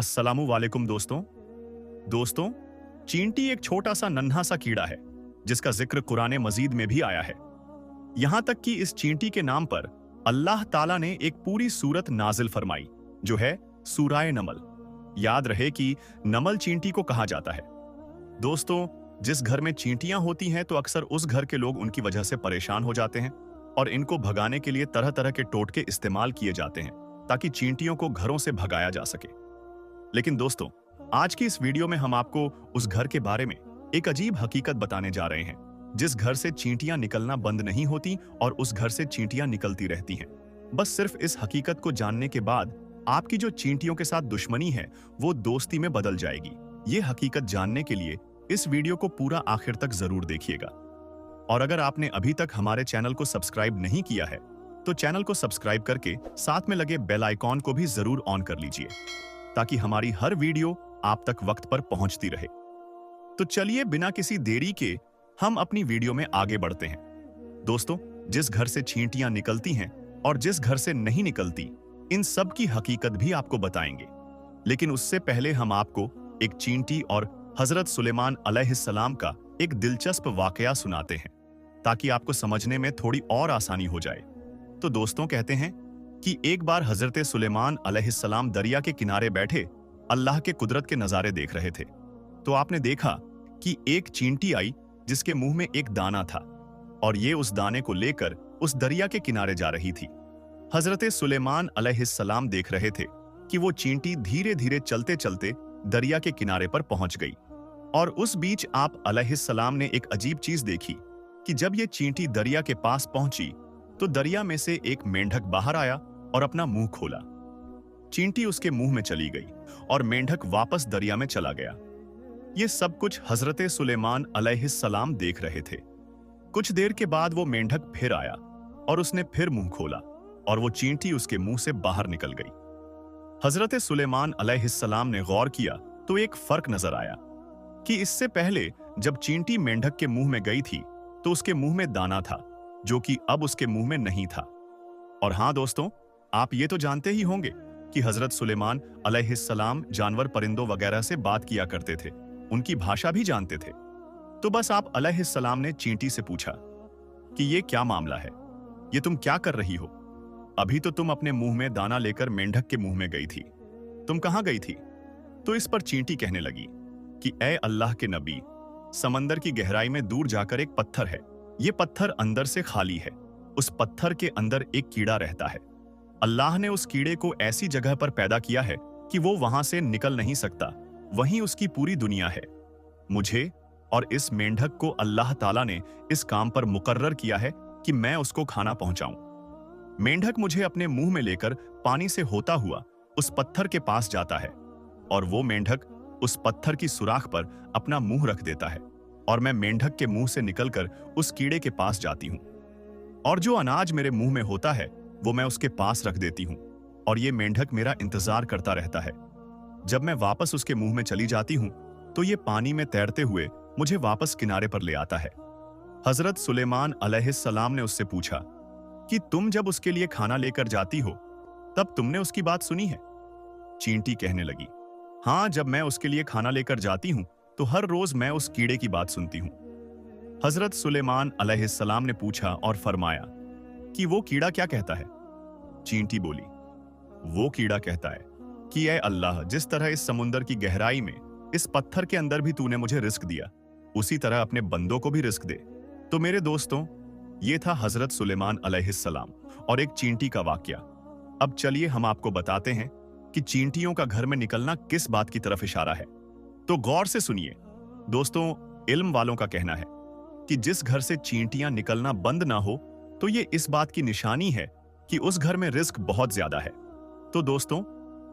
अस्सलामु वालेकुम दोस्तों, चींटी एक छोटा सा नन्हा सा कीड़ा है जिसका जिक्र कुरान मजीद में भी आया है। यहां तक कि इस चींटी के नाम पर अल्लाह ताला ने एक पूरी सूरत नाजिल फरमाई जो है सूराए नमल। याद रहे कि नमल चींटी को कहा जाता है। दोस्तों, जिस घर में चींटियां होती हैं तो अक्सर उस घर के लोग उनकी वजह से परेशान हो जाते हैं और इनको भगाने के लिए तरह तरह के टोटके इस्तेमाल किए जाते हैं ताकि चींटियों को घरों से भगाया जा सके। लेकिन दोस्तों, आज की इस वीडियो में हम आपको उस घर के बारे में एक अजीब हकीकत बताने जा रहे हैं जिस घर से चींटियां निकलना बंद नहीं होती और उस घर से चींटियां निकलती रहती हैं। बस सिर्फ इस हकीकत को जानने के बाद आपकी जो चींटियों के साथ दुश्मनी है वो दोस्ती में बदल जाएगी। ये हकीकत जानने के लिए इस वीडियो को पूरा आखिर तक जरूर देखिएगा। और अगर आपने अभी तक हमारे चैनल को सब्सक्राइब नहीं किया है तो चैनल को सब्सक्राइब करके साथ में लगे बेल आइकॉन को भी जरूर ऑन कर लीजिए ताकि हमारी हर वीडियो आप तक वक्त पर पहुंचती रहे। तो चलिए बिना किसी देरी के हम अपनी वीडियो में आगे बढ़ते हैं। दोस्तों, जिस घर से चींटियां निकलती हैं और जिस घर से नहीं निकलती, इन सब की हकीकत भी आपको बताएंगे। लेकिन उससे पहले हम आपको एक चींटी और हजरत सुलेमान अलैहिस्सलाम का एक दिलचस्प वाकया सुनाते हैं ताकि आपको समझने में थोड़ी और आसानी हो जाए। तो दोस्तों, कहते हैं कि एक बार हजरत सुलेमान अलैहिस्सलाम दरिया के किनारे बैठे अल्लाह के कुदरत के नजारे देख रहे थे तो आपने देखा कि एक चींटी आई जिसके मुंह में एक दाना था और ये उस दाने को लेकर उस दरिया के किनारे जा रही थी। हजरत सुलेमान अलैहिस्सलाम देख रहे थे कि वो चींटी धीरे धीरे चलते चलते दरिया के किनारे पर पहुंच गई। और उस बीच आप अलैहिस्सलाम ने एक अजीब चीज देखी कि जब ये चींटी दरिया के पास पहुंची तो दरिया में से एक मेंढक बाहर आया और अपना मुंह खोला। चींटी उसके मुंह में चली गई और मेंढक वापस दरिया में चला गया। ये सब कुछ हजरत सुलेमान अलैहिस्सलाम देख रहे थे। कुछ देर के बाद वो मेंढक फिर आया और उसने फिर मुंह खोला और वो चींटी उसके मुंह से बाहर निकल गई। हजरत सुलेमान अलैहिस्सलाम ने गौर किया तो एक फर्क नजर आया कि इससे पहले जब चींटी मेंढक के मुंह में गई थी तो उसके मुंह में दाना था जो कि अब उसके मुंह में नहीं था। और हां दोस्तों, आप ये तो जानते ही होंगे कि हजरत सुलेमान अलैहिस्सलाम जानवर परिंदों वगैरह से बात किया करते थे, उनकी भाषा भी जानते थे। तो बस आप अलैहिस्सलाम ने चींटी से पूछा कि ये क्या मामला है, ये तुम क्या कर रही हो? अभी तो तुम अपने मुंह में दाना लेकर मेंढक के मुंह में गई थी, तुम कहां गई थी? तो इस पर चींटी कहने लगी कि ऐ अल्लाह के नबी, समंदर की गहराई में दूर जाकर एक पत्थर है, ये पत्थर अंदर से खाली है, उस पत्थर के अंदर एक कीड़ा रहता है। अल्लाह ने उस कीड़े को ऐसी जगह पर पैदा किया है कि वो वहां से निकल नहीं सकता, वहीं उसकी पूरी दुनिया है। मुझे और इस मेंढक को अल्लाह ताला ने इस काम पर मुकर्रर किया है कि मैं उसको खाना पहुंचाऊं। मेंढक मुझे अपने मुंह में लेकर पानी से होता हुआ उस पत्थर के पास जाता है और वो मेंढक उस पत्थर की सुराख पर अपना मुंह रख देता है और मैं मेंढक के मुंह से निकलकर उस कीड़े के पास जाती हूं और जो अनाज मेरे मुंह में होता है वो मैं उसके पास रख देती हूं और ये मेंढक मेरा इंतजार करता रहता है। जब मैं वापस उसके मुंह में चली जाती हूं तो ये पानी में तैरते हुए मुझे वापस किनारे पर ले आता है। हजरत सुलेमान अलैहिस्सलाम ने उससे पूछा कि तुम जब उसके लिए खाना लेकर जाती हो तब तुमने उसकी बात सुनी है? चींटी कहने लगी, हाँ, जब मैं उसके लिए खाना लेकर जाती हूं तो हर रोज मैं उस कीड़े की बात सुनती हूं। हजरत सुलेमान अलैहिस्सलाम ने पूछा और फरमाया कि वो कीड़ा क्या कहता है? चींटी बोली, वो कीड़ा कहता है कि ऐ अल्लाह, जिस तरह इस समुंदर की गहराई में इस पत्थर के अंदर भी तूने मुझे रिस्क दिया, उसी तरह अपने बंदों को भी रिस्क दे। तो मेरे दोस्तों, ये था हजरत सुलेमान अलैहिस्सलाम और एक चींटी का वाकया। अब चलिए हम आपको बताते हैं कि चींटियों का घर में निकलना किस बात की तरफ इशारा है। तो गौर से सुनिए। दोस्तों, इल्म वालों का कहना है कि जिस घर से चींटियां निकलना बंद ना हो तो ये इस बात की निशानी है कि उस घर में रिस्क बहुत ज्यादा है। तो दोस्तों,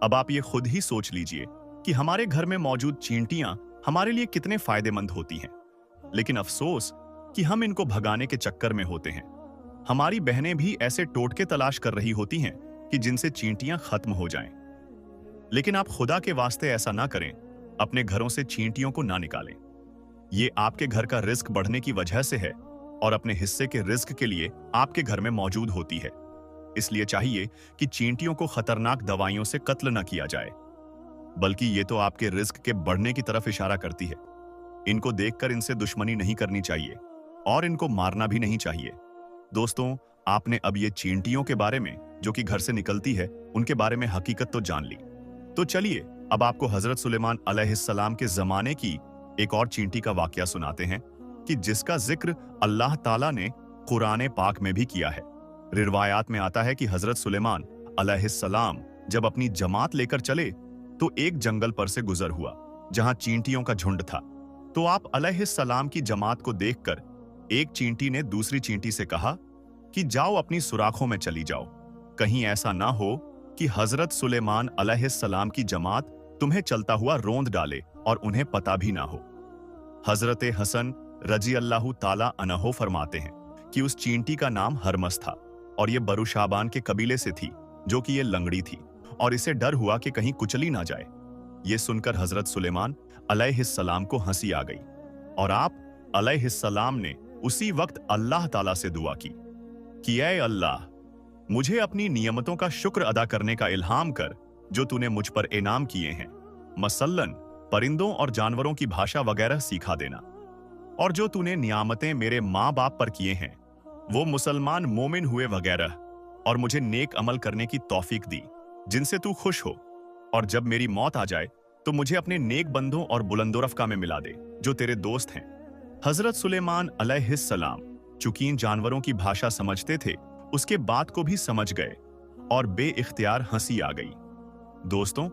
अब आप ये खुद ही सोच लीजिए कि हमारे घर में मौजूद चींटियां हमारे लिए कितने फायदेमंद होती हैं। लेकिन अफसोस कि हम इनको भगाने के चक्कर में होते हैं। हमारी बहनें भी ऐसे टोटके तलाश कर रही होती हैं कि जिनसे चींटियां खत्म हो जाएं। लेकिन आप खुदा के वास्ते ऐसा ना करें, अपने घरों से चींटियों को ना निकालें। ये आपके घर का रिस्क बढ़ने की वजह से है और अपने हिस्से के रिस्क के लिए आपके घर में मौजूद होती है। इसलिए चाहिए कि चींटियों को खतरनाक दवाइयों से कत्ल न किया जाए। बल्कि ये तो आपके रिस्क के बढ़ने की तरफ इशारा करती है। इनको देखकर इनसे दुश्मनी नहीं करनी चाहिए और इनको मारना भी नहीं चाहिए। दोस्तों, आपने अब ये चींटियों के बारे में जो कि घर से निकलती है उनके बारे में हकीकत तो जान ली। तो चलिए अब आपको हजरत सुलेमान अलैहिस्सलाम के जमाने की एक और चींटी का वाकया सुनाते हैं कि जिसका जिक्र अल्लाह ताला ने कुरान पाक में भी किया है। रिवायात में आता है कि हजरत सुलेमान अलैहिस्सलाम जब अपनी जमात लेकर चले तो एक जंगल पर से गुजर हुआ जहां चींटियों का झुंड था। तो आप अलैहिस्सलाम की जमात को देखकर एक चींटी ने दूसरी चींटी से कहा कि जाओ अपनी सुराखों में चली जाओ, कहीं ऐसा ना हो कि हजरत सुलेमान अलैहिस्सलाम की जमात तुम्हें चलता हुआ रोंद डाले और उन्हें पता भी ना हो। हजरत हसन रजी अल्लाह ताला अन्हो फरमाते हैं कि उस चींटी का नाम हरमस था और ये बरू शाबान के कबीले से थी, जो कि ये लंगड़ी थी और इसे डर हुआ कि कहीं कुचली ना जाए। ये सुनकर हजरत सुलेमान अलैहिस्सलाम को हंसी आ गई और आप अलैहिस्सलाम ने उसी वक्त अल्लाह ताला से दुआ की ऐ अल्लाह, मुझे अपनी नियमतों का शुक्र अदा करने का इल्हाम कर जो तूने मुझ पर इनाम किए हैं, मसल्लन परिंदों और जानवरों की भाषा वगैरह सिखा देना, और जो तूने नियामतें मेरे माँ बाप पर किए हैं वो मुसलमान मोमिन हुए वगैरह, और मुझे नेक अमल करने की तौफीक दी जिनसे तू खुश हो, और जब मेरी मौत आ जाए तो मुझे अपने नेक बंदों और बुलंदोरफ़्का में मिला दे जो तेरे दोस्त हैं। हजरत सुलेमान अलैहिस्सलाम चूंकि इन जानवरों की भाषा समझते थे, उसके बात को भी समझ गए और बेइख्तियार हंसी आ गई। दोस्तों,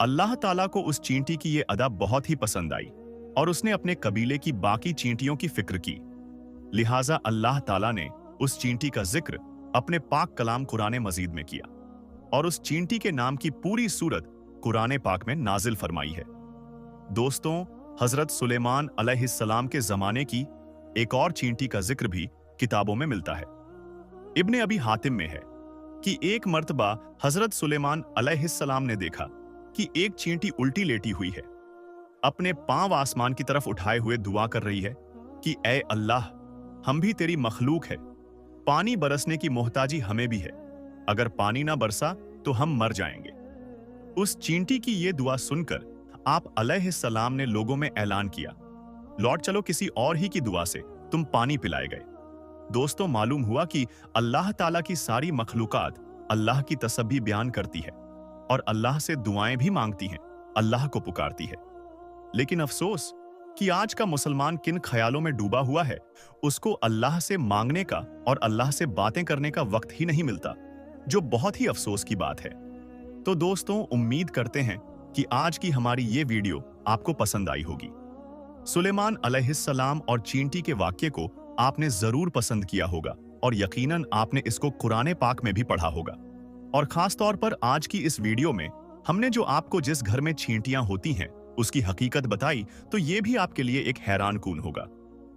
अल्लाह ताला को उस चींटी की ये अदा बहुत ही पसंद आई और उसने अपने कबीले की बाकी चींटियों की फिक्र की। लिहाजा अल्लाह ताला ने उस चींटी का जिक्र अपने पाक कलाम कुरान मजीद में किया और उस चींटी के नाम की पूरी सूरत कुरान पाक में नाजिल फरमाई है। दोस्तों, हजरत सुलेमान अलैहिस्सलाम के जमाने की एक और चींटी का जिक्र भी किताबों में मिलता है। इब्ने अबी हातिम में है कि एक मर्तबा हजरत सुलेमान अलैहिस्सलाम ने देखा कि एक चींटी उल्टी लेटी हुई है, अपने पांव आसमान की तरफ उठाए हुए दुआ कर रही है कि ऐ अल्लाह, हम भी तेरी मखलूक है, पानी बरसने की मोहताजी हमें भी है, अगर पानी ना बरसा तो हम मर जाएंगे। उस चींटी की ये दुआ सुनकर आप अलैहिस्सलाम ने लोगों में ऐलान किया, लौट चलो, किसी और ही की दुआ से तुम पानी पिलाए गए। दोस्तों, मालूम हुआ कि अल्लाह ताला की सारी मखलूकात अल्लाह की तसब्बीह बयान करती है और अल्लाह से दुआएं भी मांगती हैं, अल्लाह को पुकारती है। लेकिन अफसोस कि आज का मुसलमान किन ख्यालों में डूबा हुआ है, उसको अल्लाह से मांगने का और अल्लाह से बातें करने का वक्त ही नहीं मिलता, जो बहुत ही अफसोस की बात है। तो दोस्तों, उम्मीद करते हैं कि आज की हमारी ये वीडियो आपको पसंद आई होगी। सुलेमान अलैहिस्सलाम और चींटी के वाक्य को आपने जरूर पसंद किया होगा और यकीनन आपने इसको कुरान पाक में भी पढ़ा होगा। और खास तौर पर आज की इस वीडियो में हमने जो आपको जिस घर में चींटियां होती हैं उसकी हकीकत बताई, तो ये भी आपके लिए एक हैरान कून होगा।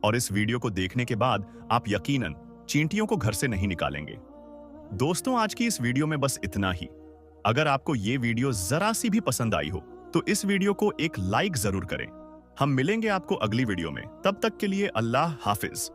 और इस वीडियो को देखने के बाद आप यकीनन चींटियों को घर से नहीं निकालेंगे। दोस्तों, आज की इस वीडियो में बस इतना ही। अगर आपको ये वीडियो जरा सी भी पसंद आई हो तो इस वीडियो को एक लाइक जरूर करें। हम मिलेंगे आपको अगली वीडियो में, तब तक के लिए अल्लाह हाफिज।